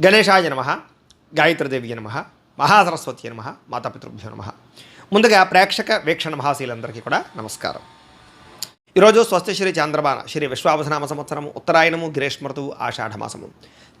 గణేశాయ నమః, గాయత్రీదేవి నమః, మహాసరస్వతి నమః, మాతాపితృభ్యో నమః. ముందుగా ప్రేక్షక వీక్షణ మహాశీలందరికీ కూడా నమస్కారం. ఈరోజు స్వస్తి శ్రీ చాంద్రబాణ శ్రీ విశ్వావసనామ సంవత్సరము ఉత్తరాయణము గ్రీష్మఋతువు ఆషాఢమాసము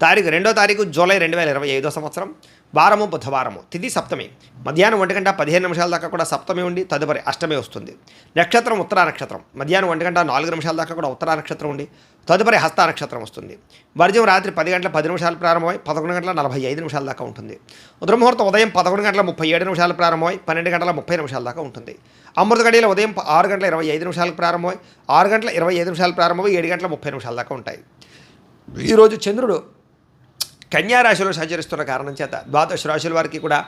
తారీఖు 2వ తారీఖు జూలై 2025 సంవత్సరం వారము బుధవారము తిథి సప్తమి మధ్యాహ్నం 1:15 దాకా కూడా సప్తమి ఉండి తదుపరి అష్టమి వస్తుంది. నక్షత్రం ఉత్తరా నక్షత్రం మధ్యాహ్నం 1:04 దాకా కూడా ఉత్తరా నక్షత్రం ఉండి తదుపరి హస్త నక్షత్రం వస్తుంది. వర్జం రాత్రి 10:10 ప్రారంభమై 11:45 దాకా ఉంటుంది. ఉదరముహూర్తం ఉదయం 11:37 ప్రారంభమై 12:30 దాకా ఉంటుంది. అమృత గడియలు ఉదయం 6:25 ప్రారంభమై 6:25 ప్రారంభమై 7:30 దాకా ఉంటాయి. ఈరోజు చంద్రుడు కన్యా రాశిలో సంచరిస్తున్న కారణం చేత ద్వాదశ రాశుల వారికి కూడా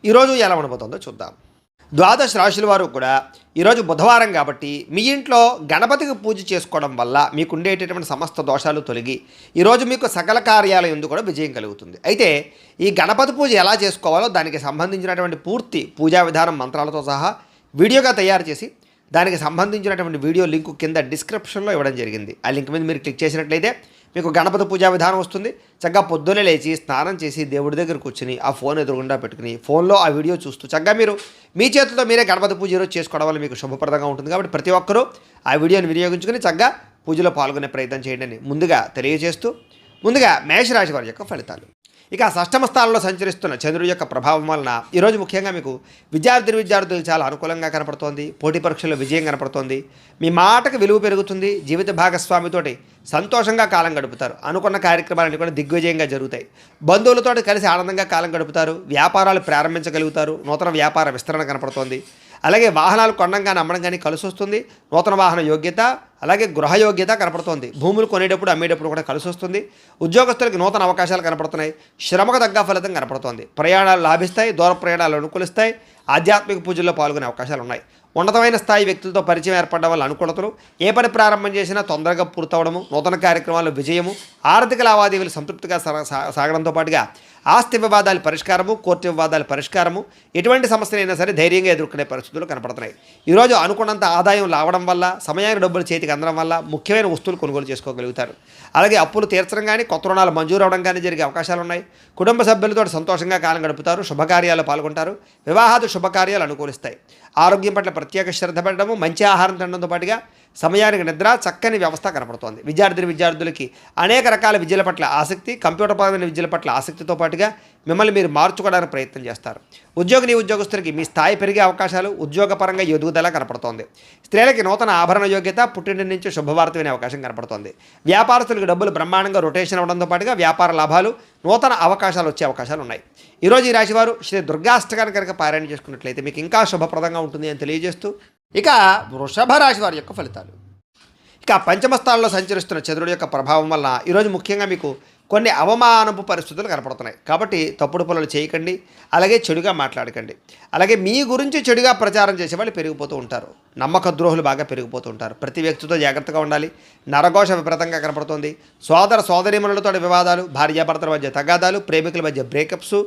ఈరోజు ఎలా ఉండబోతుందో చూద్దాం. ద్వాదశ రాశుల వారు కూడా ఈరోజు బుధవారం కాబట్టి మీ ఇంట్లో గణపతికి పూజ చేసుకోవడం వల్ల మీకు ఉండేటటువంటి సమస్త దోషాలు తొలగి ఈరోజు మీకు సకల కార్యాలయం ఎందుకు కూడా విజయం కలుగుతుంది. అయితే ఈ గణపతి పూజ ఎలా చేసుకోవాలో దానికి సంబంధించినటువంటి పూర్తి పూజా విధానం మంత్రాలతో సహా వీడియోగా తయారు చేసి దానికి సంబంధించినటువంటి వీడియో లింకు కింద డిస్క్రిప్షన్లో ఇవ్వడం జరిగింది. ఆ లింక్ మీద మీరు క్లిక్ చేసినట్లయితే మీకు గణపతి పూజా విధానం వస్తుంది. చక్కగా పొద్దున్నే లేచి స్నానం చేసి దేవుడి దగ్గర కూర్చుని ఆ ఫోన్ ఎదురుగుండా పెట్టుకుని ఫోన్లో ఆ వీడియో చూస్తూ చక్కగా మీరు మీ చేతులతో మీరే గణపతి పూజ ఈరోజు చేసుకోవడం వల్ల మీకు శుభప్రదంగా ఉంటుంది. కాబట్టి ప్రతి ఒక్కరూ ఆ వీడియోని వినియోగించుకుని చక్కగా పూజలో పాల్గొనే ప్రయత్నం చేయండి అని ముందుగా తెలియజేస్తూ ముందుగా మేషరాశి వారి యొక్క ఫలితాలు. ఇక షష్టమ స్థానంలో సంచరిస్తున్న చంద్రుడి యొక్క ప్రభావం వలన ఈరోజు ముఖ్యంగా మీకు విద్యార్థులు చాలా అనుకూలంగా కనపడుతోంది. పోటీ పరీక్షల్లో విజయం కనపడుతోంది. మీ మాటకు విలువ పెరుగుతుంది. జీవిత భాగస్వామితోటి సంతోషంగా కాలం గడుపుతారు. అనుకున్న కార్యక్రమాలన్నీ కూడా దిగ్విజయంగా జరుగుతాయి. బంధువులతో కలిసి ఆనందంగా కాలం గడుపుతారు. వ్యాపారాలు ప్రారంభించగలుగుతారు. నూతన వ్యాపార విస్తరణ కనపడుతోంది. అలాగే వాహనాలు కొనడం కానీ అమ్మడం కానీ కలిసి వస్తుంది. నూతన వాహన యోగ్యత అలాగే గృహ యోగ్యత కనపడుతోంది. భూములు కొనేటప్పుడు అమ్మేటప్పుడు కూడా కలిసి వస్తుంది. ఉద్యోగస్తులకు నూతన అవకాశాలు కనపడుతున్నాయి. శ్రమకు తగ్గ ఫలితం కనపడుతోంది. ప్రయాణాలు లాభిస్తాయి. దూర ప్రయాణాలు అనుకూలిస్తాయి. ఆధ్యాత్మిక పూజల్లో పాల్గొనే అవకాశాలు ఉన్నాయి. ఉన్నతమైన స్థాయి వ్యక్తులతో పరిచయం ఏర్పడడం వల్ల అనుకూలతలు. ఏ పని ప్రారంభం చేసినా తొందరగా పూర్తవడము, నూతన కార్యక్రమాల్లో విజయము, ఆర్థిక లావాదేవీలు సంతృప్తిగా సాగడంతో పాటుగా ఆస్తి వివాదాల పరిష్కారము, కోర్టు వివాదాల పరిష్కారము, ఎటువంటి సమస్యలైనా సరే ధైర్యంగా ఎదుర్కొనే పరిస్థితులు కనపడుతున్నాయి. ఈరోజు అనుకున్నంత ఆదాయం రావడం వల్ల, సమయానికి డబ్బులు చేతికి అందడం వల్ల ముఖ్యమైన వస్తువులు కొనుగోలు చేసుకోగలుగుతారు. అలాగే అప్పులు తీర్చడం కానీ కొత్త రుణాలు మంజూరు అవడం కానీ జరిగే అవకాశాలు ఉన్నాయి. కుటుంబ సభ్యులతో సంతోషంగా కాలం గడుపుతారు. శుభకార్యాలు పాల్గొంటారు. వివాహాది శుభకార్యాలు అనుకూలిస్తాయి. ఆరోగ్యం పట్ల ప్రత్యేక శ్రద్ధ పెట్టడము, మంచి ఆహారం తినడంతో పాటుగా సమయానికి నిద్ర, చక్కని వ్యవస్థ కనపడుతోంది. విద్యార్థులకి అనేక రకాల విద్యల పట్ల ఆసక్తి, కంప్యూటర్పరమైన విద్యల పట్ల ఆసక్తితో పాటుగా మిమ్మల్ని మీరు మార్చుకోవడానికి ప్రయత్నం చేస్తారు. ఉద్యోగస్తులకి మీ స్థాయి పెరిగే అవకాశాలు, ఉద్యోగపరంగా ఎదుగుదల కనపడుతోంది. స్త్రీలకి నూతన ఆభరణ యోగ్యత, పుట్టింటి నుంచి శుభవార్త వినే అవకాశం కనపడుతోంది. వ్యాపారస్తులకు డబ్బులు బ్రహ్మాండంగా రొటేషన్ అవడంతో పాటుగా వ్యాపార లాభాలు, నూతన అవకాశాలు వచ్చే అవకాశాలు ఉన్నాయి. ఈరోజు ఈ రాశివారు శ్రీ దుర్గాష్టకాన్ని కనుక పారాయణ చేసుకున్నట్లయితే మీకు ఇంకా శుభప్రదంగా ఉంటుంది అని తెలియజేస్తూ ఇక వృషభ రాశి వారి యొక్క ఫలితాలు. ఇక పంచమ స్థానంలో సంచరిస్తున్న చంద్రుడి యొక్క ప్రభావం వల్ల ఈరోజు ముఖ్యంగా మీకు కొన్ని అవమానపు పరిస్థితులు కనపడుతున్నాయి. కాబట్టి తప్పుడు పనులు చేయకండి. అలాగే చెడుగా మాట్లాడకండి. అలాగే మీ గురించి చెడుగా ప్రచారం చేసేవాళ్ళు పెరిగిపోతూ ఉంటారు. నమ్మక ద్రోహులు బాగా పెరిగిపోతూ ఉంటారు. ప్రతి వ్యక్తితో జాగ్రత్తగా ఉండాలి. నరఘోష విపరీతంగా కనపడుతోంది. సోదరీమణులతో వివాదాలు, భార్యాభర్తల మధ్య తగాదాలు, ప్రేమికుల మధ్య బ్రేకప్స్,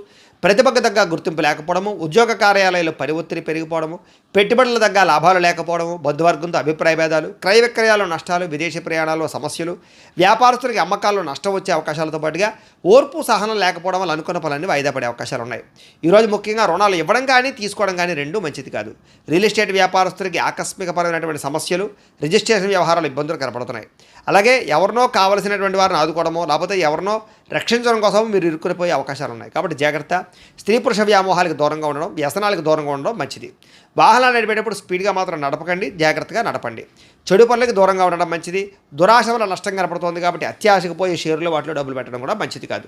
ప్రతిభకు తగ్గ గుర్తింపు లేకపోవడము, ఉద్యోగ కార్యాలయాల్లో పని ఒత్తిడి పెరిగిపోవడము, పెట్టుబడుల తగ్గ లాభాలు లేకపోవడము, బంధువర్గంతో అభిప్రాయ భేదాలు, క్రయ విక్రయాల్లో నష్టాలు, విదేశీ ప్రయాణాల్లో సమస్యలు, వ్యాపారస్తులకి అమ్మకాల్లో నష్టం వచ్చే అవకాశాలతో పాటుగా ఓర్పు సహనం లేకపోవడం వల్ల అనుకున్న పనులన్నీ వాయిదా పడే అవకాశాలు ఉన్నాయి. ఈరోజు ముఖ్యంగా రుణాలు ఇవ్వడం కానీ తీసుకోవడం కానీ రెండూ మంచిది కాదు. రియల్ ఎస్టేట్ వ్యాపారస్తులకి ఆకస్మికపరమైనటువంటి సమస్యలు, రిజిస్ట్రేషన్ వ్యవహారాలు ఇబ్బందులు కనపడుతున్నాయి. అలాగే ఎవరినో కావలసినటువంటి వారిని ఆదుకోవడమో లేకపోతే ఎవరినో రక్షించడం కోసం మీరు ఇరుక్కునిపోయే అవకాశాలు ఉన్నాయి. కాబట్టి జాగ్రత్త. స్త్రీ పురుష వ్యామోహాలకు దూరంగా ఉండడం, వ్యసనాలకు దూరంగా ఉండడం మంచిది. వాహనాలు నడిపేటప్పుడు స్పీడ్గా మాత్రం నడపకండి. జాగ్రత్తగా నడపండి. చెడు పనులకు దూరంగా ఉండడం మంచిది. దురాశ వల్ల నష్టం కనపడుతోంది కాబట్టి అత్యాశకు పోయి షేర్లు వాటిలో డబ్బులు పెట్టడం కూడా మంచిది కాదు.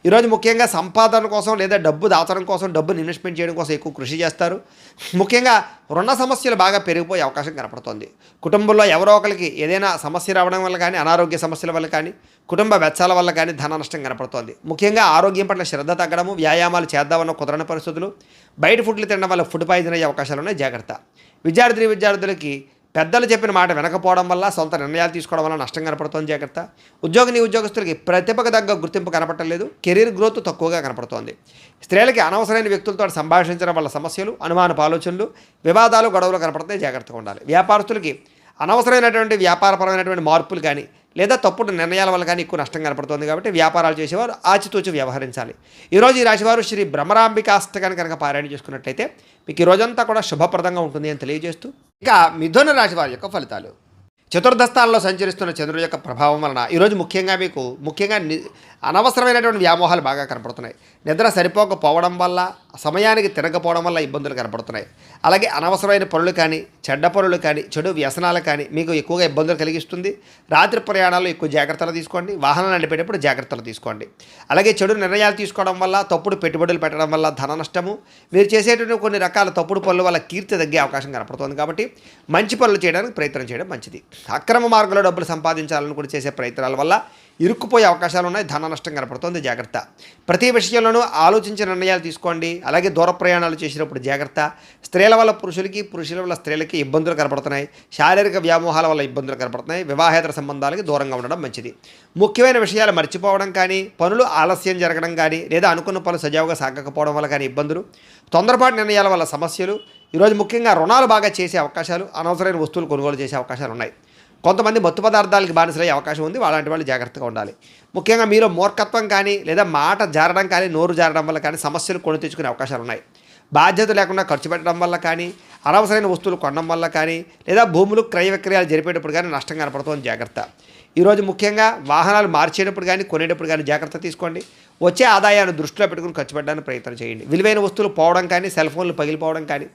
ఈరోజు ముఖ్యంగా సంపాదన కోసం లేదా డబ్బు దాచడం కోసం, డబ్బును ఇన్వెస్ట్మెంట్ చేయడం కోసం ఎక్కువ కృషి చేస్తారు. ముఖ్యంగా రుణ సమస్యలు బాగా పెరిగిపోయే అవకాశం కనపడుతోంది. కుటుంబంలో ఎవరో ఒకరికి ఏదైనా సమస్య రావడం వల్ల కానీ, అనారోగ్య సమస్యల వల్ల కానీ, కుటుంబ వెచ్చాల వల్ల కానీ ధన నష్టం కనపడుతోంది. ముఖ్యంగా ఆరోగ్యం పట్ల శ్రద్ధ తగ్గడము, వ్యాయామాలు చేద్దామన్న కుదరని పరిస్థితులు, బయట ఫుడ్లు తినడం వల్ల ఫుడ్ పాయిజన్ అయ్యే అవకాశాలు ఉన్నాయి. జాగ్రత్త. విద్యార్థులకి పెద్దలు చెప్పిన మాట వినకపోవడం వల్ల, సొంత నిర్ణయాలు తీసుకోవడం వల్ల నష్టం కనపడుతోంది. జాగ్రత్త. ఉద్యోగస్తులకి ప్రతిభకు తగ్గ గుర్తింపు కనపడలేదు. కెరీర్ గ్రోత్ తక్కువగా కనపడుతోంది. స్త్రీలకి అనవసరమైన వ్యక్తులతో సంభాషించడం వల్ల సమస్యలు, అనుమానపు ఆలోచనలు, వివాదాలు, గొడవలు కనపడతాయి. జాగ్రత్తగా ఉండాలి. వ్యాపారస్తులకి అనవసరమైనటువంటి వ్యాపారపరమైనటువంటి మార్పులు కానీ, లేదా తప్పుడు నిర్ణయాల వల్ల కానీ ఎక్కువ నష్టం కనపడుతుంది కాబట్టి వ్యాపారాలు చేసేవారు ఆచితూచి వ్యవహరించాలి. ఈరోజు ఈ రాశివారు శ్రీ భ్రమరాంబికాష్టకాన్ని కనుక పారాయణ చేసుకున్నట్లయితే మీకు ఈ రోజంతా కూడా శుభప్రదంగా ఉంటుంది అని తెలియజేస్తూ ఇక మిథున రాశి వారి యొక్క ఫలితాలు. చతుర్థ స్థానంలో సంచరిస్తున్న చంద్రుడి యొక్క ప్రభావం వలన ఈరోజు ముఖ్యంగా అనవసరమైనటువంటి వ్యామోహాలు బాగా కనపడుతున్నాయి. నిద్ర సరిపోకపోవడం వల్ల, సమయానికి తిరగకపోవడం వల్ల ఇబ్బందులు కనపడుతున్నాయి. అలాగే అనవసరమైన పనులు కానీ, చెడ్డ పనులు కానీ, చెడు వ్యసనాలు కానీ మీకు ఎక్కువగా ఇబ్బందులు కలిగిస్తుంది. రాత్రి ప్రయాణాల్లో ఎక్కువ జాగ్రత్తలు తీసుకోండి. వాహనం నడిపేటప్పుడు జాగ్రత్తలు తీసుకోండి. అలాగే చెడు నిర్ణయాలు తీసుకోవడం వల్ల, తప్పుడు పెట్టుబడులు పెట్టడం వల్ల ధన నష్టము, మీరు చేసేటువంటి కొన్ని రకాల తప్పుడు పనుల వల్ల కీర్తి తగ్గే అవకాశం కనపడుతుంది. కాబట్టి మంచి పనులు చేయడానికి ప్రయత్నం చేయడం మంచిది. అక్రమ మార్గంలో డబ్బులు సంపాదించాలని కూడా చేసే ప్రయత్నాల వల్ల ఇరుక్కుపోయే అవకాశాలు ఉన్నాయి. ధన నష్టం కనపడుతుంది. జాగ్రత్త. ప్రతి విషయంలోనూ ఆలోచించిన నిర్ణయాలు తీసుకోండి. అలాగే దూర ప్రయాణాలు చేసినప్పుడు జాగ్రత్త. స్త్రీల వల్ల పురుషులకి, పురుషుల వల్ల స్త్రీలకి ఇబ్బందులు కనపడుతున్నాయి. శారీరక వ్యామోహాల వల్ల ఇబ్బందులు కనపడుతున్నాయి. వివాహేతర సంబంధాలకి దూరంగా ఉండడం మంచిది. ముఖ్యమైన విషయాలు మర్చిపోవడం కానీ, పనులు ఆలస్యం జరగడం కానీ, లేదా అనుకున్న పనులు సజావుగా సాగకపోవడం వల్ల కానీ ఇబ్బందులు, తొందరపాటు నిర్ణయాల వల్ల సమస్యలు, ఈరోజు ముఖ్యంగా రుణాలు బాగా చేసే అవకాశాలు, అనవసరమైన వస్తువులు కొనుగోలు చేసే అవకాశాలు ఉన్నాయి. కొంతమంది మత్తు పదార్థాలకి బానిసలయ్యే అవకాశం ఉంది. అలాంటి వాళ్ళు జాగ్రత్తగా ఉండాలి. ముఖ్యంగా మీరు మూర్ఖత్వం కానీ, లేదా మాట జారడం కానీ, నోరు జారడం వల్ల కానీ సమస్యలు కొని తెచ్చుకునే అవకాశాలు ఉన్నాయి. బాధ్యత లేకుండా ఖర్చు పెట్టడం వల్ల కానీ, అనవసరమైన వస్తువులు కొనడం వల్ల కానీ, లేదా భూములు క్రయ విక్రయాలు జరిపేటప్పుడు కానీ నష్టం కనపడుతుంది. జాగ్రత్త. ఈరోజు ముఖ్యంగా వాహనాలు మార్చేటప్పుడు కానీ, కొనేటప్పుడు కానీ జాగ్రత్త తీసుకోండి. వచ్చే ఆదాయాన్ని దృష్టిలో పెట్టుకుని ఖర్చు పెట్టడానికి ప్రయత్నం చేయండి. విలువైన వస్తువులు పోవడం కానీ, సెల్ ఫోన్లు పగిలిపోవడం కానీ,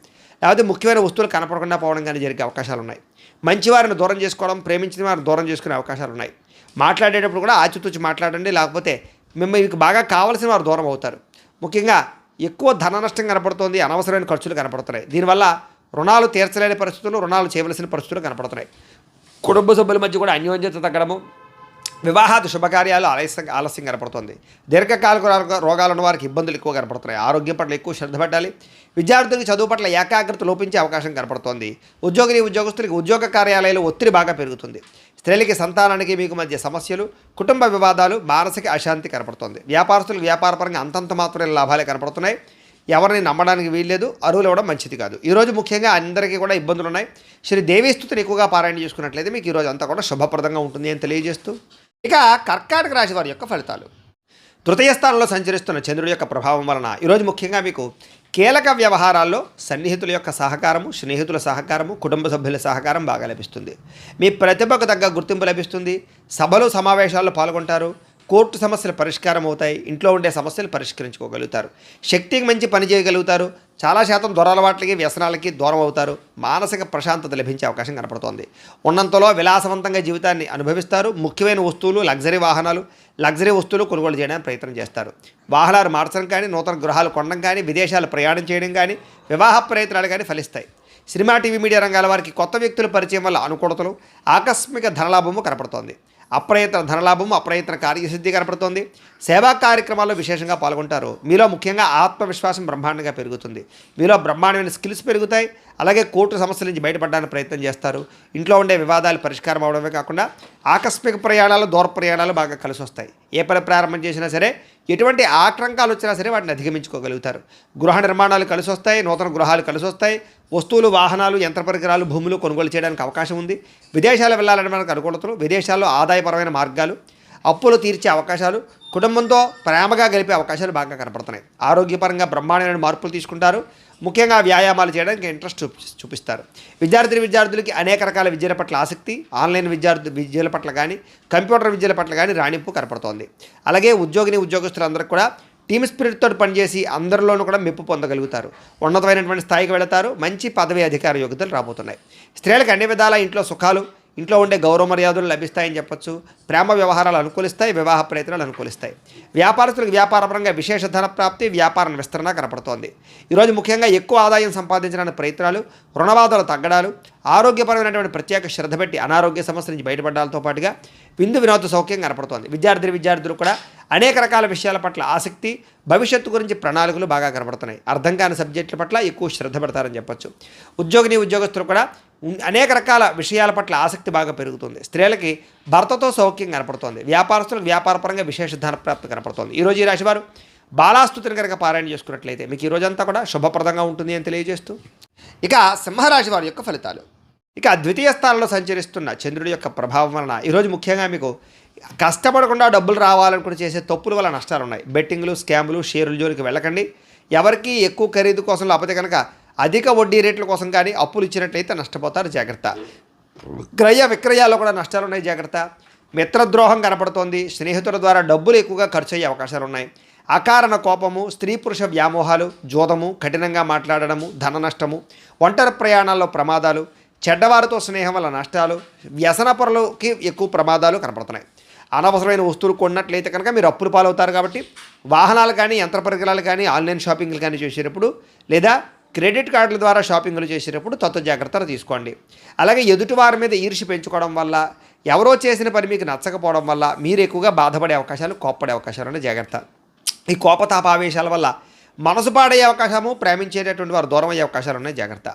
లేకపోతే ముఖ్యమైన వస్తువులు కనపడకుండా పోవడం కానీ జరిగే అవకాశాలు ఉన్నాయి. మంచివారిని దూరం చేసుకోవడం, ప్రేమించిన వారిని దూరం చేసుకునే అవకాశాలు ఉన్నాయి. మాట్లాడేటప్పుడు కూడా ఆచితూచి మాట్లాడండి. లేకపోతే మీకు బాగా కావాల్సిన వారు దూరం అవుతారు. ముఖ్యంగా ఎక్కువ ధన నష్టం కనపడుతుంది. అనవసరమైన ఖర్చులు కనపడుతున్నాయి. దీనివల్ల రుణాలు తీర్చలేని పరిస్థితులు, రుణాలు చేయవలసిన పరిస్థితులు కనపడుతున్నాయి. కుటుంబ సభ్యుల మధ్య కూడా అన్యోన్యత తగ్గడము, వివాహాది శుభకార్యాలు ఆలస్యం కనపడుతుంది. దీర్ఘకాలిక రోగాలు ఉన్న వారికి ఇబ్బందులు ఎక్కువ కనపడుతున్నాయి. ఆరోగ్యం పట్ల ఎక్కువ శ్రద్ధ పెట్టాలి. విద్యార్థులకు చదువు పట్ల ఏకాగ్రత లోపించే అవకాశం కనపడుతోంది. ఉద్యోగస్తులకి ఉద్యోగ కార్యాలయాలు ఒత్తిడి బాగా పెరుగుతుంది. స్త్రీలకి, సంతానానికి మీకు మధ్య సమస్యలు, కుటుంబ వివాదాలు, మానసిక అశాంతి కనపడుతుంది. వ్యాపారస్తులకు వ్యాపారపరంగా అంతంత మాత్రమే లాభాలే కనపడుతున్నాయి. ఎవరిని నమ్మడానికి వీల్లేదు. అరువులు ఇవ్వడం మంచిది కాదు. ఈరోజు ముఖ్యంగా అందరికీ కూడా ఇబ్బందులు ఉన్నాయి. శ్రీ దేవీస్తుతిని ఎక్కువగా పారాయణ చేసుకున్నట్లయితే మీకు ఈరోజు అంతా కూడా శుభప్రదంగా ఉంటుంది అని తెలియజేస్తూ ఇక కర్కాటక రాశి వారి యొక్క ఫలితాలు. తృతీయ స్థానంలో సంచరిస్తున్న చంద్రుడి యొక్క ప్రభావం వలన ఈరోజు ముఖ్యంగా మీకు కీలక వ్యవహారాల్లో సన్నిహితుల యొక్క సహకారము, స్నేహితుల సహకారము, కుటుంబ సభ్యుల సహకారం బాగా లభిస్తుంది. మీ ప్రతిభకు తగ్గ గుర్తింపు లభిస్తుంది. సభలు, సమావేశాల్లో పాల్గొంటారు. కోర్టు సమస్యలు పరిష్కారం అవుతాయి. ఇంట్లో ఉండే సమస్యలు పరిష్కరించుకోగలుగుతారు. శక్తికి మంచి పని చేయగలుగుతారు. చాలా శాతం దురలవాట్లకి, వ్యసనాలకి దూరం అవుతారు. మానసిక ప్రశాంతత లభించే అవకాశం కనపడుతోంది. ఉన్నంతలో విలాసవంతంగా జీవితాన్ని అనుభవిస్తారు. ముఖ్యమైన వస్తువులు, లగ్జరీ వస్తువులు కొనుగోలు చేయడానికి ప్రయత్నం చేస్తారు. వాహనాలు మార్చడం కానీ, నూతన గృహాలు కొనడం కానీ, విదేశాలు ప్రయాణం చేయడం కానీ, వివాహ ప్రయత్నాలు కానీ ఫలిస్తాయి. సినిమా, టీవీ, మీడియా రంగాల వారికి కొత్త వ్యక్తుల పరిచయం వల్ల అనుకూలతలు, ఆకస్మిక ధనలాభము కనపడుతోంది. అప్రయత్న ధనలాభము, అప్రయత్న కార్యసిద్ధి కనపడుతోంది. సేవా కార్యక్రమాల్లో విశేషంగా పాల్గొంటారు. మీలో ముఖ్యంగా ఆత్మవిశ్వాసం బ్రహ్మాండంగా పెరుగుతుంది. మీలో బ్రహ్మాండమైన స్కిల్స్ పెరుగుతాయి. అలాగే కోర్టు సమస్యల నుంచి బయటపడడానికి ప్రయత్నం చేస్తారు. ఇంట్లో ఉండే వివాదాలు పరిష్కారం అవడమే కాకుండా ఆకస్మిక ప్రయాణాలు, దూర ప్రయాణాలు బాగా కలిసి వస్తాయి. ఏ పని ప్రారంభం చేసినా సరే, ఎటువంటి ఆటంకాలు వచ్చినా సరే వాటిని అధిగమించుకోగలుగుతారు. గృహ నిర్మాణాలు కలిసి వస్తాయి. నూతన గృహాలు కలిసి వస్తాయి. వస్తువులు, వాహనాలు, యంత్ర పరికరాలు, భూములు కొనుగోలు చేయడానికి అవకాశం ఉంది. విదేశాలు వెళ్ళాలని మనకు అనుకూలతలు, విదేశాల్లో ఆదాయపరమైన మార్గాలు, అప్పులు తీర్చే అవకాశాలు, కుటుంబంతో ప్రేమగా గడిపే అవకాశాలు బాగా కనపడుతున్నాయి. ఆరోగ్యపరంగా బ్రహ్మాండమైన మార్పులు తీసుకుంటారు. ముఖ్యంగా వ్యాయామాలు చేయడానికి ఇంట్రెస్ట్ చూపిస్తారు. విద్యార్థులకి అనేక రకాల విద్యల పట్ల ఆసక్తి, ఆన్లైన్ విద్యల పట్ల కానీ, కంప్యూటర్ విద్యల పట్ల కానీ రాణింపు కనపడుతోంది. అలాగే ఉద్యోగస్తులందరికీ కూడా టీమ్ స్పిరిట్తో పనిచేసి అందరిలోనూ కూడా మెప్పు పొందగలుగుతారు. ఉన్నతమైనటువంటి స్థాయికి వెళతారు. మంచి పదవి, అధికార యోగ్యతలు రాబోతున్నాయి. స్త్రీలకు అన్ని విధాల ఇంట్లో సుఖాలు, ఇంట్లో ఉండే గౌరవ మర్యాదలు లభిస్తాయని చెప్పొచ్చు. ప్రేమ వ్యవహారాలు అనుకూలిస్తాయి. వివాహ ప్రయత్నాలు అనుకూలిస్తాయి. వ్యాపారస్తులకు వ్యాపారపరంగా విశేష ధన ప్రాప్తి, వ్యాపార విస్తరణ కనపడుతోంది. ఈరోజు ముఖ్యంగా ఎక్కువ ఆదాయం సంపాదించడానికి ప్రయత్నాలు, రుణబాధలు తగ్గడాలు, ఆరోగ్యపరమైనటువంటి ప్రత్యేక శ్రద్ధ పెట్టి అనారోగ్య సమస్యల నుంచి బయటపడడాలతో పాటుగా విందు వినోద సౌఖ్యం కనపడుతోంది. విద్యార్థులు కూడా అనేక రకాల విషయాల పట్ల ఆసక్తి, భవిష్యత్తు గురించి ప్రణాళికలు బాగా కనపడుతున్నాయి. అర్థం కాని సబ్జెక్టుల పట్ల ఎక్కువ శ్రద్ధ పెడతారని చెప్పొచ్చు. ఉద్యోగస్తులు కూడా అనేక రకాల విషయాల పట్ల ఆసక్తి బాగా పెరుగుతుంది. స్త్రీలకి భర్తతో సౌఖ్యం కనపడుతోంది. వ్యాపారస్తులకు వ్యాపారపరంగా విశేష ధన ప్రాప్తి కనపడుతోంది. ఈరోజు ఈ రాశివారు బాలాస్తుతిని కనుక పారాయణ చేసుకున్నట్లయితే మీకు ఈ రోజంతా కూడా శుభప్రదంగా ఉంటుంది అని తెలియజేస్తూ ఇక సింహరాశి వారి యొక్క ఫలితాలు. ఇక ద్వితీయ స్థానంలో సంచరిస్తున్న చంద్రుడి యొక్క ప్రభావం వలన ఈరోజు ముఖ్యంగా మీకు కష్టపడకుండా డబ్బులు రావాలనుకుని చేసే తప్పుల వల్ల నష్టాలు ఉన్నాయి. బెట్టింగ్లు, స్కాములు, షేర్ల జోలికి వెళ్ళకండి. ఎవరికి ఎక్కువ ఖరీదు కోసం లేకపోతే కనుక అధిక వడ్డీ రేట్ల కోసం కానీ అప్పులు ఇచ్చినట్లయితే నష్టపోతారు, జాగ్రత్త. క్రయ విక్రయాల్లో కూడా నష్టాలు ఉన్నాయి, జాగ్రత్త. మిత్రద్రోహం కనపడుతోంది. స్నేహితుల ద్వారా డబ్బులు ఎక్కువగా ఖర్చు అయ్యే అవకాశాలు ఉన్నాయి. అకారణ కోపము, స్త్రీ పురుష వ్యామోహాలు, జోదము, కఠినంగా మాట్లాడడము, ధన నష్టము, ఒంటరి ప్రయాణాల్లో ప్రమాదాలు, చెడ్డవారితో స్నేహం వల్ల నష్టాలు, వ్యసన పరులకి ఎక్కువ ప్రమాదాలు కనపడుతున్నాయి. అనవసరమైన వస్తువులు కొన్నట్లయితే కనుక మీరు అప్పులు పాలవుతారు. కాబట్టి వాహనాలు కానీ, యంత్ర పరికరాలు కానీ, ఆన్లైన్ షాపింగ్లు కానీ చేసేటప్పుడు లేదా క్రెడిట్ కార్డుల ద్వారా షాపింగ్లు చేసేటప్పుడు జాగ్రత్తలు తీసుకోండి. అలాగే ఎదుటివారి మీద ఈర్ష్య పెంచుకోవడం వల్ల, ఎవరో చేసిన పని మీకు నచ్చకపోవడం వల్ల మీరు ఎక్కువగా బాధపడే అవకాశాలు, కోప్పడే అవకాశాలు ఉన్నాయి, జాగ్రత్త. ఈ కోపతాపావేశాల వల్ల మనసు పాడయ్యే అవకాశము, ప్రేమించేటటువంటి వారు దూరం అయ్యే అవకాశాలు ఉన్నాయి, జాగ్రత్త.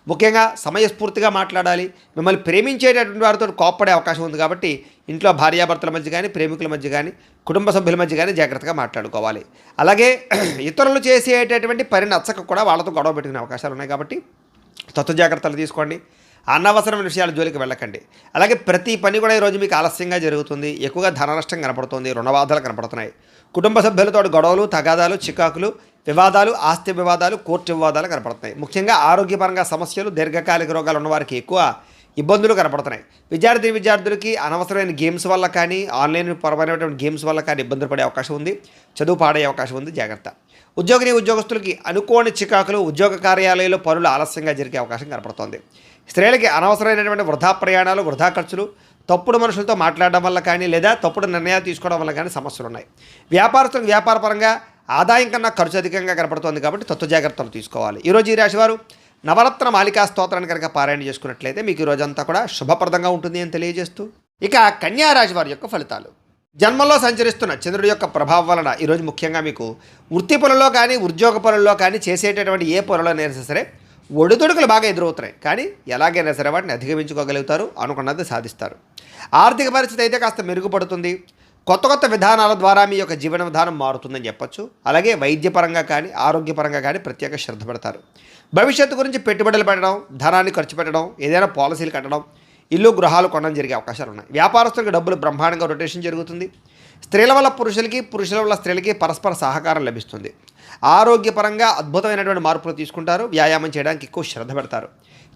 ముఖ్యంగా సమయస్ఫూర్తిగా మాట్లాడాలి. మిమ్మల్ని ప్రేమించేటటువంటి వారితో కోప్పడే అవకాశం ఉంది. కాబట్టి ఇంట్లో భార్యాభర్తల మధ్య కానీ, ప్రేమికుల మధ్య కానీ, కుటుంబ సభ్యుల మధ్య కానీ జాగ్రత్తగా మాట్లాడుకోవాలి. అలాగే ఇతరులు చేసేటటువంటి పని నచ్చక కూడా వాళ్ళతో గొడవ పెట్టుకునే అవకాశాలు ఉన్నాయి. కాబట్టి జాగ్రత్తలు తీసుకోండి. అనవసరమైన విషయాల జోలికి వెళ్ళకండి. అలాగే ప్రతి పని కూడా ఈరోజు మీకు ఆలస్యంగా జరుగుతుంది. ఎక్కువగా ధన నష్టం కనపడుతుంది, రుణబాధలు కనపడుతున్నాయి. కుటుంబ సభ్యులతో గొడవలు, తగాదాలు, చికాకులు, వివాదాలు, ఆస్తి వివాదాలు, కోర్టు వివాదాలు కనపడుతున్నాయి. ముఖ్యంగా ఆరోగ్యపరంగా సమస్యలు, దీర్ఘకాలిక రోగాలు ఉన్నవారికి ఎక్కువ ఇబ్బందులు కనపడుతున్నాయి. విద్యార్థులకి అనవసరమైన గేమ్స్ వల్ల కానీ, ఆన్లైన్ పరమైనటువంటి గేమ్స్ వల్ల కానీ ఇబ్బందులు పడే అవకాశం ఉంది, చదువు పాడయ్యే అవకాశం ఉంది, జాగ్రత్త. ఉద్యోగస్తులకి అనుకోని చికాకులు, ఉద్యోగ కార్యాలయాల్లో పనులు ఆలస్యంగా జరిగే అవకాశం కనపడుతోంది. స్త్రీలకి అనవసరమైనటువంటి వృధా ప్రయాణాలు, వృధా ఖర్చులు, తప్పుడు మనుషులతో మాట్లాడడం వల్ల కానీ లేదా తప్పుడు నిర్ణయాలు తీసుకోవడం వల్ల కానీ సమస్యలు ఉన్నాయి. వ్యాపారస్తులకు వ్యాపారపరంగా ఆదాయం కన్నా ఖర్చు అధికంగా కనపడుతోంది. కాబట్టి జాగ్రత్తలు తీసుకోవాలి. ఈరోజు ఈ రాశివారు నవరత్న మాలికా స్తోత్రాన్ని కనుక పారాయణ చేసుకున్నట్లయితే మీకు ఈ రోజంతా కూడా శుభప్రదంగా ఉంటుంది అని తెలియజేస్తూ, ఇక కన్యా రాశి వారి యొక్క ఫలితాలు. జన్మలో సంచరిస్తున్న చంద్రుడి యొక్క ప్రభావం వలన ఈరోజు ముఖ్యంగా మీకు వృత్తి పనుల్లో కానీ, ఉద్యోగ పనుల్లో కానీ, చేసేటటువంటి ఏ పనులైనా సరే ఒడిదుడుకులు బాగా ఎదురవుతున్నాయి. కానీ ఎలాగైనా సరే వాటిని అధిగమించుకోగలుగుతారు, అనుకున్నది సాధిస్తారు. ఆర్థిక పరిస్థితి అయితే కాస్త మెరుగుపడుతుంది. కొత్త విధానాల ద్వారా మీ యొక్క జీవన విధానం మారుతుందని చెప్పొచ్చు. అలాగే వైద్యపరంగా కానీ, ఆరోగ్యపరంగా కానీ ప్రత్యేక శ్రద్ధ పెడతారు. భవిష్యత్తు గురించి పెట్టుబడులు పెట్టడం, ధనాన్ని ఖర్చు పెట్టడం, ఏదైనా పాలసీలు కట్టడం, ఇల్లు గృహాలు కొనడం జరిగే అవకాశాలు ఉన్నాయి. వ్యాపారస్తులకు డబ్బులు బ్రహ్మాండంగా రొటేషన్ జరుగుతుంది. స్త్రీల వల్ల పురుషులకి, పురుషుల వల్ల స్త్రీలకి పరస్పర సహకారం లభిస్తుంది. ఆరోగ్యపరంగా అద్భుతమైనటువంటి మార్పులు తీసుకుంటారు. వ్యాయామం చేయడానికి ఎక్కువ శ్రద్ధ పెడతారు.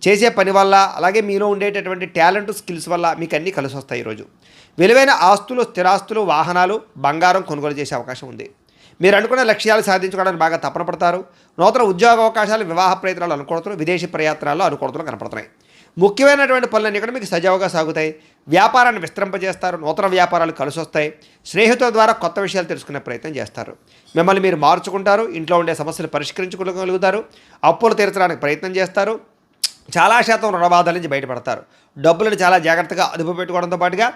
చేసే పని వల్ల, అలాగే మీలో ఉండేటటువంటి టాలెంట్, స్కిల్స్ వల్ల మీకు అన్నీ కలిసి వస్తాయి. ఈరోజు విలువైన ఆస్తులు, స్థిరాస్తులు, వాహనాలు, బంగారం కొనుగోలు చేసే అవకాశం ఉంది. మీరు అనుకున్న లక్ష్యాలు సాధించుకోవడానికి బాగా తపన పడతారు. నూతన ఉద్యోగ అవకాశాలు, వివాహ ప్రయత్నాలు అనుకూలతలు, విదేశీ ప్రయత్నాల్లో అనుకూలతలు కనపడుతున్నాయి. ముఖ్యమైనటువంటి పనులన్నీ కూడా మీకు సజావుగా సాగుతాయి. వ్యాపారాన్ని విస్తరింపజేస్తారు. నూతన వ్యాపారాలు కలిసి వస్తాయి. స్నేహితుల ద్వారా కొత్త విషయాలు తెలుసుకునే ప్రయత్నం చేస్తారు. మిమ్మల్ని మీరు మార్చుకుంటారు. ఇంట్లో ఉండే సమస్యలు పరిష్కరించుకోగలుగుతారు. అప్పులు తీర్చడానికి ప్రయత్నం చేస్తారు. చాలా శాతం రుణబాధల నుంచి బయటపడతారు. డబ్బులను చాలా జాగ్రత్తగా అదుపు పెట్టుకోవడంతో పాటుగా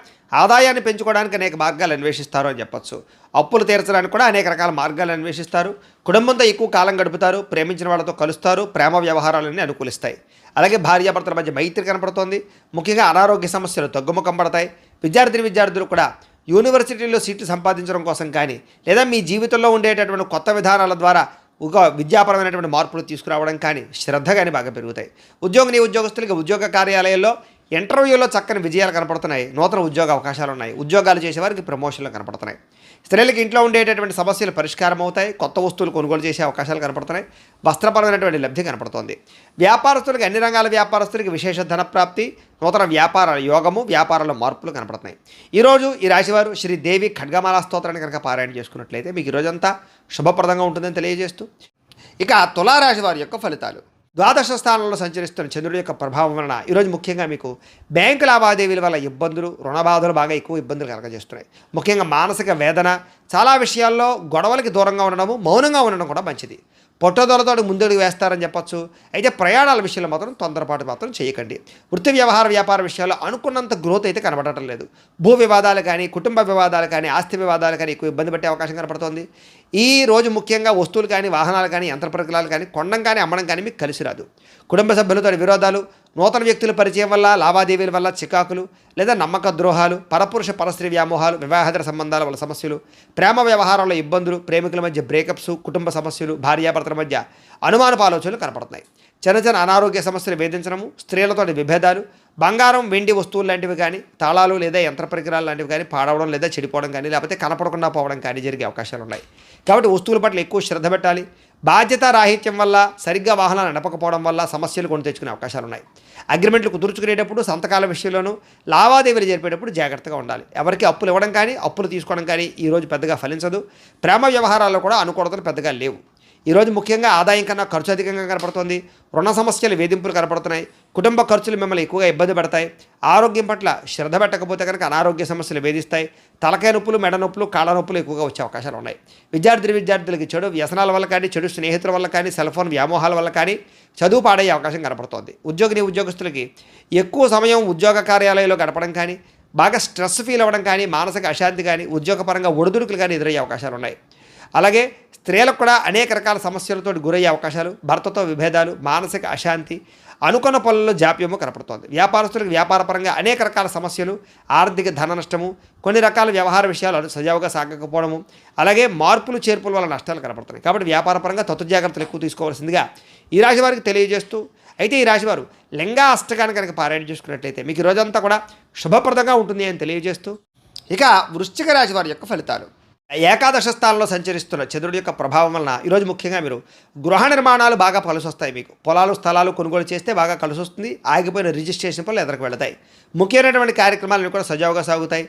ఆదాయాన్ని పెంచుకోవడానికి అనేక మార్గాలు అన్వేషిస్తారు అని చెప్పొచ్చు. అప్పులు తీర్చడానికి కూడా అనేక రకాల మార్గాలు అన్వేషిస్తారు. కుటుంబంతో ఎక్కువ కాలం గడుపుతారు. ప్రేమించిన వాళ్ళతో కలుస్తారు. ప్రేమ వ్యవహారాలన్నీ అనుకూలిస్తాయి. అలాగే భార్యాభర్తల మధ్య మైత్రి కనపడుతోంది. ముఖ్యంగా అనారోగ్య సమస్యలు తగ్గుముఖం పడతాయి. విద్యార్థులు కూడా యూనివర్సిటీల్లో సీట్లు సంపాదించడం కోసం కానీ, లేదా మీ జీవితంలో ఉండేటటువంటి కొత్త విధానాల ద్వారా విద్యాపరమైనటువంటి మార్పులు తీసుకురావడం కానీ, శ్రద్ధ కానీ బాగా పెరుగుతాయి. ఉద్యోగస్తులకి ఉద్యోగ కార్యాలయాల్లో ఇంటర్వ్యూలో చక్కని విజయాలు కనపడుతున్నాయి. నూతన ఉద్యోగ అవకాశాలు ఉన్నాయి. ఉద్యోగాలు చేసేవారికి ప్రమోషన్లు కనపడుతున్నాయి. స్త్రీలకు ఇంట్లో ఉండేటటువంటి సమస్యలు పరిష్కారం అవుతాయి. కొత్త వస్తువులు కొనుగోలు చేసే అవకాశాలు కనపడుతున్నాయి. వస్త్రపరమైనటువంటి లబ్ధి కనపడుతోంది. వ్యాపారస్తులకి, అన్ని రంగాల వ్యాపారస్తులకి విశేష ధనప్రాప్తి, నూతన వ్యాపార యోగము, వ్యాపారాల మార్పులు కనపడుతున్నాయి. ఈరోజు ఈ రాశివారు శ్రీదేవి ఖడ్గమాల స్తోత్రాన్ని కనుక పారాయణ చేసుకున్నట్లయితే మీకు ఈరోజంతా శుభప్రదంగా ఉంటుందని తెలియజేస్తూ, ఇక తులారాశి వారి యొక్క ఫలితాలు. ద్వాదశ స్థానంలో సంచరిస్తున్న చంద్రుడి యొక్క ప్రభావం వలన ఈరోజు ముఖ్యంగా మీకు బ్యాంకు లావాదేవీల వల్ల ఇబ్బందులు, రుణబాధలు బాగా ఎక్కువ ఇబ్బందులు కలగజేస్తున్నాయి. ముఖ్యంగా మానసిక వేదన, చాలా విషయాల్లో గొడవలకి దూరంగా ఉండడము, మౌనంగా ఉండడం కూడా మంచిది. పొట్టదొలతోటి ముందడుగు వేస్తారని చెప్పొచ్చు. అయితే ప్రయాణాల విషయంలో మాత్రం తొందరపాటు మాత్రం చేయకండి. వృత్తి వ్యాపార విషయాల్లో అనుకున్నంత గ్రోత్ అయితే కనబడటం లేదు. భూ వివాదాలు కానీ, కుటుంబ వివాదాలు కానీ, ఆస్తి వివాదాలు కానీ ఎక్కువ ఇబ్బంది పట్టే అవకాశం కనపడుతోంది. ఈ రోజు ముఖ్యంగా వస్తువులు కానీ, వాహనాలు కానీ, యంత్ర పరికరాలు కానీ కొనడం కానీ, అమ్మడం కానీ మీకు కలిసి రాదు. కుటుంబ సభ్యులతో విరోధాలు, నూతన వ్యక్తుల పరిచయం వల్ల, లావాదేవీల వల్ల చికాకులు, లేదా నమ్మక ద్రోహాలు, పరపురుష పరస్త్రీ వ్యామోహాలు, వివాహేతర సంబంధాల వల్ల సమస్యలు, ప్రేమ వ్యవహారాల్లో ఇబ్బందులు, ప్రేమికుల మధ్య బ్రేకప్స్, కుటుంబ సమస్యలు, భార్యాభర్తల మధ్య అనుమానపు ఆలోచనలు కనపడుతున్నాయి. చిన్న చిన్న అనారోగ్య సమస్యలు వేధించడము, స్త్రీలతోటి విభేదాలు, బంగారం వెండి వస్తువులు లాంటివి కానీ, తాళాలు లేదా యంత్ర పరికరాలు లాంటివి కానీ పాడవడం లేదా చెడిపోవడం కానీ, లేకపోతే కనపడకుండా పోవడం కానీ జరిగే అవకాశాలు ఉన్నాయి. కాబట్టి వస్తువుల పట్ల ఎక్కువ శ్రద్ధ పెట్టాలి. బాధ్యత రాహిత్యం వల్ల, సరిగ్గా వాహనాలు నడపకపోవడం వల్ల సమస్యలు కొని తెచ్చుకునే అవకాశాలు ఉన్నాయి. అగ్రిమెంట్లు కుదుర్చుకునేటప్పుడు, సంతకాల విషయంలోనూ, లావాదేవీలు జరిపేటప్పుడు జాగ్రత్తగా ఉండాలి. ఎవరికి అప్పులు ఇవ్వడం కానీ, అప్పులు తీసుకోవడం కానీ ఈరోజు పెద్దగా ఫలించదు. ప్రేమ వ్యవహారాల్లో కూడా అనుకూలతలు పెద్దగా లేవు. ఈరోజు ముఖ్యంగా ఆదాయం కన్నా ఖర్చు అధికంగా కనపడుతోంది. రుణ సమస్యలు, వేధింపులు కనపడుతున్నాయి. కుటుంబ ఖర్చులు మిమ్మల్ని ఎక్కువగా ఇబ్బంది పడతాయి. ఆరోగ్యం పట్ల శ్రద్ధ పెట్టకపోతే కనుక అనారోగ్య సమస్యలు వేధిస్తాయి. తలకాయ నొప్పులు, మెడ నొప్పులు, కాళ్ళ నొప్పులు ఎక్కువగా వచ్చే అవకాశాలు ఉన్నాయి. విద్యార్థులకి చెడు వ్యసనాల వల్ల కానీ, చెడు స్నేహితుల వల్ల కానీ, సెల్ ఫోన్ వ్యామోహాల వల్ల కానీ చదువు పాడయ్యే అవకాశం కనపడుతోంది. ఉద్యోగస్తులకి ఎక్కువ సమయం ఉద్యోగ కార్యాలయంలో గడపడం కానీ, బాగా స్ట్రెస్ ఫీల్ అవ్వడం కానీ, మానసిక అశాంతి కానీ, ఉద్యోగపరంగా ఒడిదుడుకులు కానీ ఎదురయ్యే అవకాశాలు ఉన్నాయి. అలాగే స్త్రీలకు కూడా అనేక రకాల సమస్యలతో గురయ్యే అవకాశాలు, భర్తతో విభేదాలు, మానసిక అశాంతి, అనుకున్న పనుల్లో జాప్యము కనపడుతోంది. వ్యాపారస్తులకు వ్యాపారపరంగా అనేక రకాల సమస్యలు, ఆర్థిక ధన నష్టము, కొన్ని రకాల వ్యవహార విషయాలు సజావుగా సాగకపోవడము, అలాగే మార్పులు చేర్పుల వల్ల నష్టాలు కనపడుతున్నాయి. కాబట్టి వ్యాపారపరంగా తత్తు జాగ్రత్తలు ఎక్కువ తీసుకోవాల్సిందిగా ఈ రాశి వారికి తెలియజేస్తూ, అయితే ఈ రాశివారు లింగా అష్టకాన్ని కనుక పారాయణ చేసుకున్నట్లయితే మీకు ఈ రోజంతా కూడా శుభప్రదంగా ఉంటుంది అని తెలియజేస్తూ, ఇక వృశ్చిక రాశి వారి యొక్క ఫలితాలు. ఏకాదశ స్థానంలో సంచరిస్తున్న చంద్రుడి యొక్క ప్రభావం వలన ఈరోజు ముఖ్యంగా మీరు గృహ నిర్మాణాలు బాగా కలిసి వస్తాయి. మీకు పొలాలు, స్థలాలు కొనుగోలు చేస్తే బాగా కలిసి వస్తుంది. ఆగిపోయిన రిజిస్ట్రేషన్ పనులు ఎదురుకు వెళతాయి. ముఖ్యమైనటువంటి కార్యక్రమాలను కూడా సజావుగా సాగుతాయి.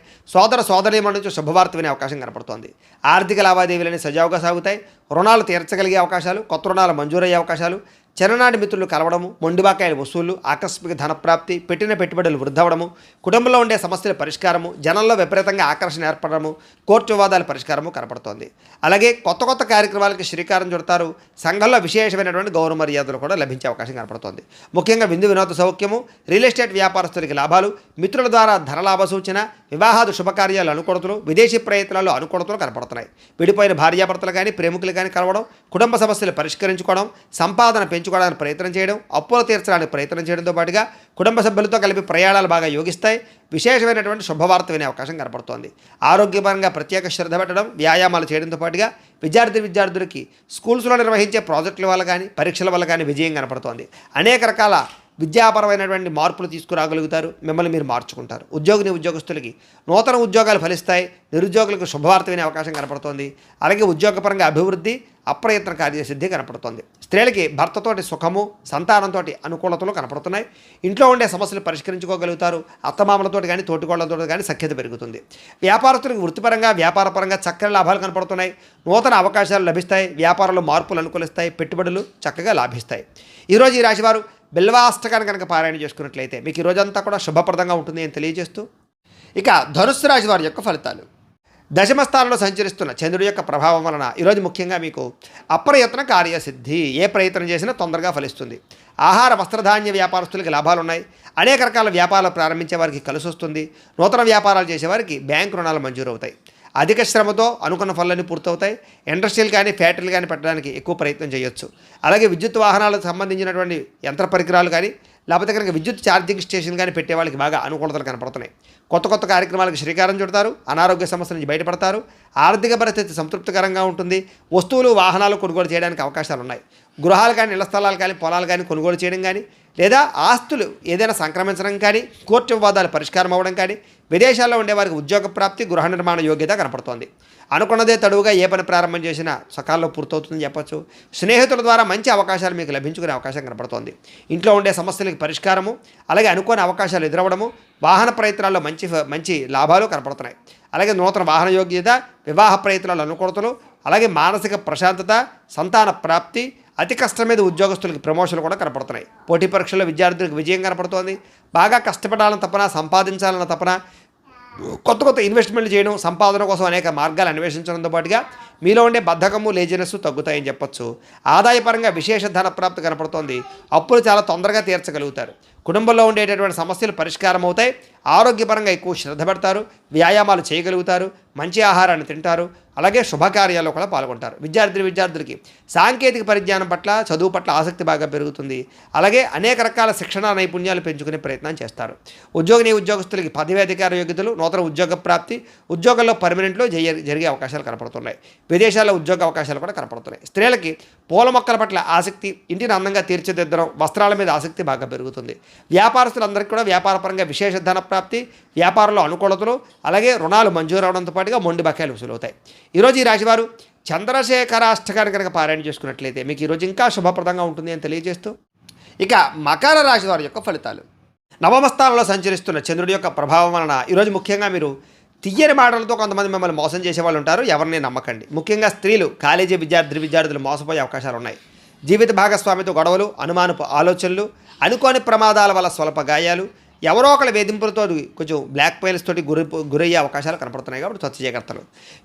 సోదరీమణుల నుంచి శుభవార్త వినే అవకాశం కనపడుతోంది. ఆర్థిక లావాదేవీలని సజావుగా సాగుతాయి. రుణాలు తీర్చగలిగే అవకాశాలు, కొత్త రుణాలు మంజూరయ్యే అవకాశాలు, చిన్ననాటి మిత్రులు కలవడము, మొండిబాకాయల వసూళ్లు, ఆకస్మిక ధనప్రాప్తి, పెట్టిన పెట్టుబడులు వృద్ధవడము, కుటుంబంలో ఉండే సమస్యల పరిష్కారము, జనంలో విపరీతంగా ఆకర్షణ ఏర్పడము, కోర్టు వివాదాల పరిష్కారము కనపడుతోంది. అలాగే కొత్త కార్యక్రమాలకి శ్రీకారం చుడతారు. సంఘంలో విశేషమైనటువంటి గౌరవ మర్యాదలు కూడా లభించే అవకాశం కనపడుతోంది. ముఖ్యంగా విందు వినోద సౌఖ్యము, రియల్ ఎస్టేట్ వ్యాపారస్తులకి లాభాలు, మిత్రుల ద్వారా ధనలాభ సూచన, వివాహాది శుభకార్యాలు అనుకూలతలు, విదేశీ ప్రయత్నాలు అనుకూలతలు కనపడుతున్నాయి. విడిపోయిన భార్యాభర్తలు కానీ, ప్రేమికులు కానీ కలవడం, కుటుంబ సమస్యలు పరిష్కరించుకోవడం, సంపాదన పెంచుకోవడానికి ప్రయత్నం చేయడం, అప్పులు తీర్చడానికి ప్రయత్నం చేయడంతో పాటుగా కుటుంబ సభ్యులతో కలిపి ప్రయాణాలు బాగా యోగిస్తాయి. విశేషమైనటువంటి శుభవార్త వినే అవకాశం కనపడుతోంది. ఆరోగ్యపరంగా ప్రత్యేక శ్రద్ధ పెట్టడం, వ్యాయామాలు చేయడంతో పాటుగా విద్యార్థులకి స్కూల్స్లో నిర్వహించే ప్రాజెక్టుల వల్ల కానీ, పరీక్షల వల్ల కానీ విజయం కనపడుతోంది. అనేక రకాల విద్యాపరమైనటువంటి మార్పులు తీసుకురాగలుగుతారు. మిమ్మల్ని మీరు మార్చుకుంటారు. ఉద్యోగస్తులకి నూతన ఉద్యోగాలు ఫలిస్తాయి. నిరుద్యోగులకు శుభవార్త వినే అవకాశం కనపడుతోంది. అలాగే ఉద్యోగపరంగా అభివృద్ధి, అప్రయత్న కార్యసిద్ధి కనపడుతోంది. స్త్రీలకి భర్తతోటి సుఖము, సంతానంతో అనుకూలతలు కనపడుతున్నాయి. ఇంట్లో ఉండే సమస్యలు పరిష్కరించుకోగలుగుతారు. అత్తమామలతో కానీ, తోటికోళ్లతో కానీ సఖ్యత పెరుగుతుంది. వ్యాపారస్తులకు వృత్తిపరంగా, వ్యాపారపరంగా చక్కని లాభాలు కనపడుతున్నాయి. నూతన అవకాశాలు లభిస్తాయి. వ్యాపారంలో మార్పులు అనుకూలిస్తాయి. పెట్టుబడులు చక్కగా లాభిస్తాయి. ఈరోజు ఈ రాశివారు బిల్వాష్టకాన్ని కనుక పారాయణ చేసుకున్నట్లయితే మీకు ఈ రోజంతా కూడా శుభప్రదంగా ఉంటుంది అని తెలియజేస్తూ, ఇక ధనుస్సు రాశి వారి యొక్క ఫలితాలు. దశమ స్థానంలో సంచరిస్తున్న చంద్రుడి యొక్క ప్రభావం వలన ఈరోజు ముఖ్యంగా మీకు అప్రయత్న కార్యసిద్ధి. ఏ ప్రయత్నం చేసినా తొందరగా ఫలిస్తుంది. ఆహార వస్త్రధాన్య వ్యాపారస్తులకి లాభాలు ఉన్నాయి. అనేక రకాల వ్యాపారాలు ప్రారంభించే వారికి కలిసి వస్తుంది. నూతన వ్యాపారాలు చేసేవారికి బ్యాంకు రుణాలు మంజూరు అవుతాయి. అధిక శ్రమతో అనుకున్న పనులన్నీ పూర్తవుతాయి. ఇండస్ట్రీలు కానీ, ఫ్యాక్టరీలు కానీ పెట్టడానికి ఎక్కువ ప్రయత్నం చేయొచ్చు. అలాగే విద్యుత్ వాహనాలకు సంబంధించినటువంటి యంత్ర పరికరాలు కానీ, లేకపోతే కనుక విద్యుత్ ఛార్జింగ్ స్టేషన్ కానీ పెట్టే వాళ్ళకి బాగా అనుకూలతలు కనపడుతున్నాయి. కొత్త కార్యక్రమాలకు శ్రీకారం చుడతారు. అనారోగ్య సమస్యల నుంచి బయటపడతారు. ఆర్థిక పరిస్థితి సంతృప్తికరంగా ఉంటుంది. వస్తువులు, వాహనాలు కొనుగోలు చేయడానికి అవకాశాలు ఉన్నాయి. గృహాలు కానీ, ఇళ్ల స్థలాలు కానీ, పొలాలు కానీ కొనుగోలు చేయడం కానీ, లేదా ఆస్తులు ఏదైనా సంక్రమించడం కానీ, కోర్టు వివాదాలు పరిష్కారం అవ్వడం కానీ, విదేశాల్లో ఉండేవారికి ఉద్యోగ ప్రాప్తి, గృహ నిర్మాణ యోగ్యత కనపడుతోంది. అనుకున్నదే తడువుగా ఏ పని ప్రారంభం చేసినా సకాలంలో పూర్తవుతుందని చెప్పచ్చు. స్నేహితుల ద్వారా మంచి అవకాశాలు మీకు లభించుకునే అవకాశం కనపడుతోంది. ఇంట్లో ఉండే సమస్యలకు పరిష్కారము, అలాగే అనుకోని అవకాశాలు ఎదురవ్వడము, వాహన ప్రయత్నాల్లో మంచి లాభాలు కనపడుతున్నాయి. అలాగే నూతన వాహన యోగ్యత, వివాహ ప్రయత్నాలు అనుకూలతలు, అలాగే మానసిక ప్రశాంతత, సంతాన ప్రాప్తి, అతి కష్టం మీద ఉద్యోగస్తులకి ప్రమోషన్లు కూడా కనపడుతున్నాయి. పోటీ పరీక్షల్లో విద్యార్థులకు విజయం కనపడుతోంది. బాగా కష్టపడాలని తపన, సంపాదించాలన్న తపన, కొత్త ఇన్వెస్ట్మెంట్లు చేయడం, సంపాదన కోసం అనేక మార్గాలు అన్వేషించడంతో పాటుగా మీలో ఉండే బద్ధకము, లేజినెస్ తగ్గుతాయని చెప్పొచ్చు. ఆదాయపరంగా విశేష ధన ప్రాప్తి కనపడుతోంది. అప్పులు చాలా తొందరగా తీర్చగలుగుతారు. కుటుంబంలో ఉండేటటువంటి సమస్యలు పరిష్కారం అవుతాయి. ఆరోగ్యపరంగా ఎక్కువ శ్రద్ధ పెడతారు. వ్యాయామాలు చేయగలుగుతారు. మంచి ఆహారాన్ని తింటారు. అలాగే శుభకార్యాల్లో కూడా పాల్గొంటారు. విద్యార్థులకి సాంకేతిక పరిజ్ఞానం పట్ల, చదువు పట్ల ఆసక్తి బాగా పెరుగుతుంది. అలాగే అనేక రకాల శిక్షణ నైపుణ్యాలు పెంచుకునే ప్రయత్నం చేస్తారు. ఉద్యోగస్తులకి పదవి అధికార యోగ్యతలు, నూతన ఉద్యోగ ప్రాప్తి, ఉద్యోగంలో పర్మనెంట్లో జరిగే అవకాశాలు కనపడుతున్నాయి. విదేశాల్లో ఉద్యోగ అవకాశాలు కూడా కనపడుతున్నాయి. స్త్రీలకి పూల మొక్కల పట్ల ఆసక్తి, ఇంటిని అందంగా తీర్చిదిద్దడం, వస్త్రాల మీద ఆసక్తి బాగా పెరుగుతుంది. వ్యాపారస్తులందరికీ కూడా వ్యాపారపరంగా విశేష ధన ప్రాప్తి, వ్యాపారంలో అనుకూలతలు, అలాగే రుణాలు మంజూరు అవడంతో పాటుగా మొండి బకాయిలు వసూలవుతాయి. ఈరోజు ఈ రాశివారు చంద్రశేఖరాష్టకాన్ని కనుక పారాయణ చేసుకున్నట్లయితే మీకు ఈరోజు ఇంకా శుభప్రదంగా ఉంటుంది అని తెలియజేస్తూ, ఇక మకర రాశి వారి యొక్క ఫలితాలు. నవమ స్థానంలో సంచరిస్తున్న చంద్రుడి యొక్క ప్రభావం వలన ఈరోజు ముఖ్యంగా మీరు తియ్యని మాటలతో కొంతమంది మిమ్మల్ని మోసం చేసే వాళ్ళు ఉంటారు. ఎవరిని నమ్మకండి. ముఖ్యంగా స్త్రీలు, కాలేజీ విద్యార్థులు మోసపోయే అవకాశాలు ఉన్నాయి. జీవిత భాగస్వామితో గొడవలు, అనుమానపు ఆలోచనలు, అనుకోని ప్రమాదాల వల్ల స్వల్ప గాయాలు, ఎవరో ఒకళ్ళ వేధింపులతో కొంచెం బ్లాక్ మెయిల్స్ తోటి గురయ్యే అవకాశాలు కనపడుతున్నాయి. కాబట్టి స్వచ్ఛ జాగ్రత్తలు.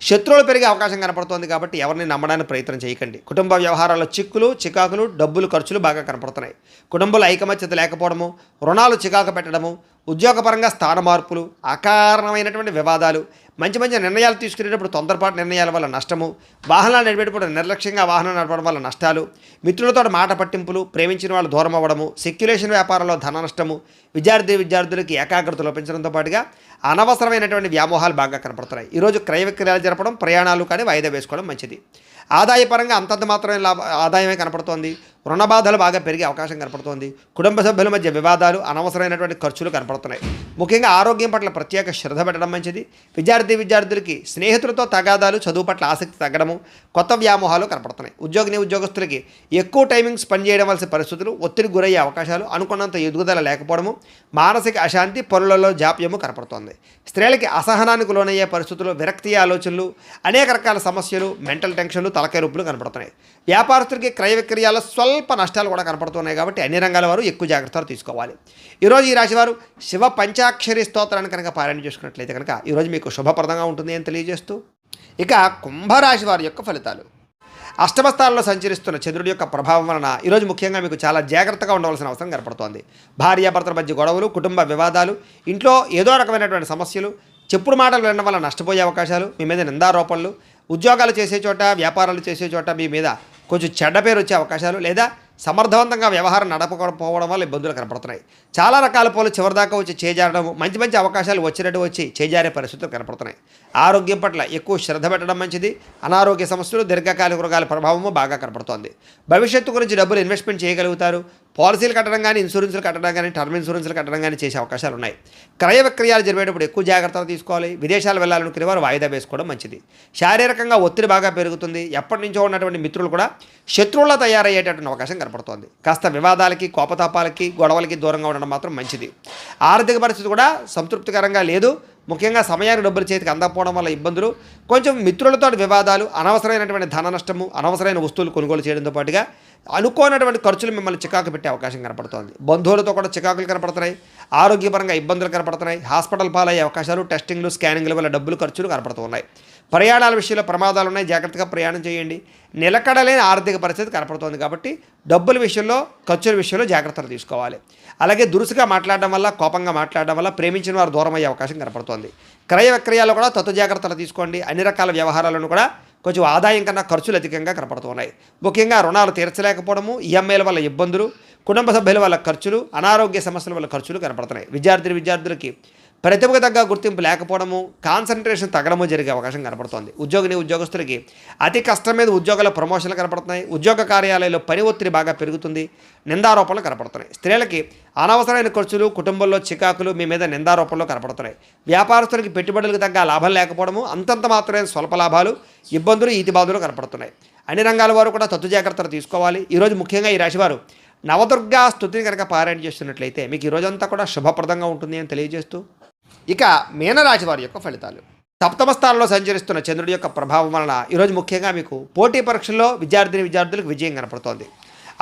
శత్రువులు పెరిగే అవకాశం కనపడుతోంది కాబట్టి ఎవరిని నమ్మడానికి ప్రయత్నం చేయకండి. కుటుంబ వ్యవహారాల్లో చిక్కులు, చికాకులు, డబ్బులు ఖర్చులు బాగా కనపడుతున్నాయి. కుటుంబంలో ఐకమత్యత లేకపోవడము, రుణాలు చికాకు పెట్టడము, ఉద్యోగపరంగా స్థాన మార్పులు, అకారణమైనటువంటి వివాదాలు, మంచి నిర్ణయాలు తీసుకునేటప్పుడు తొందరపాటు నిర్ణయాల వల్ల నష్టము, వాహనాలు నడిపేటప్పుడు నిర్లక్ష్యంగా వాహనం నడపడం వల్ల నష్టాలు, మిత్రులతో మాట పట్టింపులు, ప్రేమించిన వాళ్ళు దూరం అవ్వడము, సెక్యులేషన్ వ్యాపారంలో ధన నష్టము, విద్యార్థులకి ఏకాగ్రత లోపించడంతో పాటుగా అనవసరమైనటువంటి వ్యామోహాలు బాగా కనపడుతున్నాయి. ఈరోజు క్రయ విక్రయాలు జరపడం, ప్రయాణాలు కానీ వాయిదా వేసుకోవడం మంచిది. ఆదాయపరంగా అంతంత మాత్రమే ఆదాయమే కనపడుతోంది. రుణ బాధలు బాగా పెరిగే అవకాశం కనపడుతోంది. కుటుంబ సభ్యుల మధ్య వివాదాలు, అనవసరమైనటువంటి ఖర్చులు కనపడుతున్నాయి. ముఖ్యంగా ఆరోగ్యం పట్ల ప్రత్యేక శ్రద్ధ పెట్టడం మంచిది. విద్యార్థులకి స్నేహితులతో తగాదాలు, చదువు పట్ల ఆసక్తి తగ్గడము, కొత్త వ్యామోహాలు కనపడుతున్నాయి. ఉద్యోగస్తులకి ఎక్కువ టైమింగ్స్ పనిచేయడం వలసిన పరిస్థితులు, ఒత్తిడి గురయ్యే అవకాశాలు, అనుకున్నంత ఎదుగుదల లేకపోవడము, మానసిక అశాంతి, పనులలో జాప్యము కనపడుతోంది. స్త్రీలకి అసహనానికి లోనయ్యే పరిస్థితులు, విరక్తి ఆలోచనలు, అనేక రకాల సమస్యలు, మెంటల్ టెన్షన్లు, తలకాయ రూపులు కనపడుతున్నాయి. వ్యాపారస్తులకి క్రయ విక్రయాల్లో స్వల్ప నష్టాలు కూడా కనపడుతున్నాయి. కాబట్టి అన్ని రంగాల వారు ఎక్కువ జాగ్రత్తలు తీసుకోవాలి. ఈరోజు ఈ రాశివారు శివ పంచాక్షరి స్తోత్రాన్ని కనుక పారాయణ చేసుకున్నట్లయితే కనుక ఈరోజు మీకు శుభప్రదంగా ఉంటుంది అని తెలియజేస్తూ, ఇక కుంభరాశి వారి యొక్క ఫలితాలు. అష్టమ స్థానంలో సంచరిస్తున్న చంద్రుడి యొక్క ప్రభావం వలన ఈరోజు ముఖ్యంగా మీకు చాలా జాగ్రత్తగా ఉండవలసిన అవసరం కనపడుతోంది. భార్యాభర్తల మధ్య గొడవలు, కుటుంబ వివాదాలు, ఇంట్లో ఏదో రకమైనటువంటి సమస్యలు, చెప్పుడు మాటలు వినడం వల్ల నష్టపోయే అవకాశాలు, మీ మీద నిందారోపణలు, ఉద్యోగాలు చేసే చోట, వ్యాపారాలు చేసే చోట మీ మీద కొంచెం చెడ్డ పేరు వచ్చే అవకాశాలు, లేదా సమర్థవంతంగా వ్యవహారం నడపకపోవడం వల్ల ఇబ్బందులు కనపడుతున్నాయి. చాలా రకాల పూలు చివరిదాకా వచ్చి చేజారడం, మంచి అవకాశాలు వచ్చినట్టు వచ్చి చేజారే పరిస్థితులు కనపడుతున్నాయి. ఆరోగ్యం పట్ల ఎక్కువ శ్రద్ధ పెట్టడం మంచిది. అనారోగ్య సమస్యలు, దీర్ఘకాలిక రోగాల ప్రభావము బాగా కనపడుతోంది. భవిష్యత్తు గురించి డబ్బులు ఇన్వెస్ట్మెంట్ చేయగలుగుతారు. పాలసీలు కట్టడం కానీ, ఇన్సూరెన్స్లు కట్టడం కానీ, టర్మ్ ఇన్సూరెన్స్లు కట్టడం కానీ చేసే అవకాశాలు ఉన్నాయి. క్రయ విక్రయాలు జరిపేటప్పుడు ఎక్కువ జాగ్రత్తలు తీసుకోవాలి. విదేశాలు వెళ్ళాలనుకునే వారు వాయిదా వేసుకోవడం మంచిది. శారీరకంగా ఒత్తిడి బాగా పెరుగుతుంది. ఎప్పటి నుంచో ఉన్నటువంటి మిత్రులు కూడా శత్రువులా తయారయ్యేటటువంటి అవకాశం కనపడుతోంది. కాస్త వివాదాలకి, కోపతాపాలకి, గొడవలకి దూరంగా ఉండడం మాత్రం మంచిది. ఆర్థిక పరిస్థితి కూడా సంతృప్తికరంగా లేదు. ముఖ్యంగా సమయానికి డబ్బులు చేతికి అందకపోవడం వల్ల ఇబ్బందులు, కొంచెం మిత్రులతో వివాదాలు, అనవసరమైనటువంటి ధన నష్టము, అనవసరమైన వస్తువులు కొనుగోలు చేయడంతో పాటుగా అనుకోనటువంటి ఖర్చులు మిమ్మల్ని చికాకు పెట్టే అవకాశం కనపడుతోంది. బంధువులతో కూడా చికాకులు కనపడుతున్నాయి. ఆరోగ్యపరంగా ఇబ్బందులు కనపడుతున్నాయి. హాస్పిటల్ పాలయ్యే అవకాశాలు, టెస్టింగ్లు, స్కానింగ్ల వల్ల డబ్బులు ఖర్చులు కనపడుతూ ఉన్నాయి. ప్రయాణాల విషయంలో ప్రమాదాలు ఉన్నాయి. జాగ్రత్తగా ప్రయాణం చేయండి. నిలకడలేని ఆర్థిక పరిస్థితి కనపడుతోంది కాబట్టి డబ్బుల విషయంలో, ఖర్చుల విషయంలో జాగ్రత్తలు తీసుకోవాలి. అలాగే దురుసుగా మాట్లాడడం వల్ల, కోపంగా మాట్లాడడం వల్ల ప్రేమించిన వారు దూరం అయ్యే అవకాశం కనపడుతోంది. క్రయ విక్రయాల్లో కూడా తత్వ జాగ్రత్తలు తీసుకోండి. అన్ని రకాల వ్యవహారాలను కూడా కొంచెం ఆదాయం కన్నా ఖర్చులు అధికంగా కనపడుతున్నాయి. ముఖ్యంగా రుణాలు తీర్చలేకపోవడము, ఈఎంఐల వల్ల ఇబ్బందులు, కుటుంబ సభ్యుల వల్ల ఖర్చులు, అనారోగ్య సమస్యల వల్ల ఖర్చులు కనపడుతున్నాయి. విద్యార్థులకి ప్రతిభకు తగ్గ గుర్తింపు లేకపోవడము, కాన్సన్ట్రేషన్ తగ్గడము జరిగే అవకాశం కనపడుతోంది. ఉద్యోగస్తులకి అతి కష్టం మీద ఉద్యోగాల ప్రమోషన్లు కనపడుతున్నాయి. ఉద్యోగ కార్యాలయంలో పని ఒత్తిడి బాగా పెరుగుతుంది. నిందారోపణలు కనపడుతున్నాయి. స్త్రీలకి అనవసరమైన ఖర్చులు, కుటుంబంలో చికాకులు, మీ మీద నిందారోపణలు కనపడుతున్నాయి. వ్యాపారస్తులకి పెట్టుబడులకు తగ్గ లాభం లేకపోవడము, అంతంత మాత్రమే స్వల్ప లాభాలు, ఇబ్బందులు, ఈతిబాధలు కనపడుతున్నాయి. అన్ని రంగాల వారు కూడా తత్వ జాగ్రత్తలు తీసుకోవాలి. ఈరోజు ముఖ్యంగా ఈ రాశివారు నవదుర్గా స్తుతిని కనుక పారాయణ చేస్తున్నట్లయితే మీకు ఈ రోజంతా కూడా శుభప్రదంగా ఉంటుంది అని తెలియజేస్తూ, ఇక మీనరాశి వారి యొక్క ఫలితాలు. సప్తమ స్థానంలో సంచరిస్తున్న చంద్రుడి యొక్క ప్రభావం వలన ఈరోజు ముఖ్యంగా మీకు పోటీ పరీక్షల్లో విద్యార్థులకు విజయం కనపడుతోంది.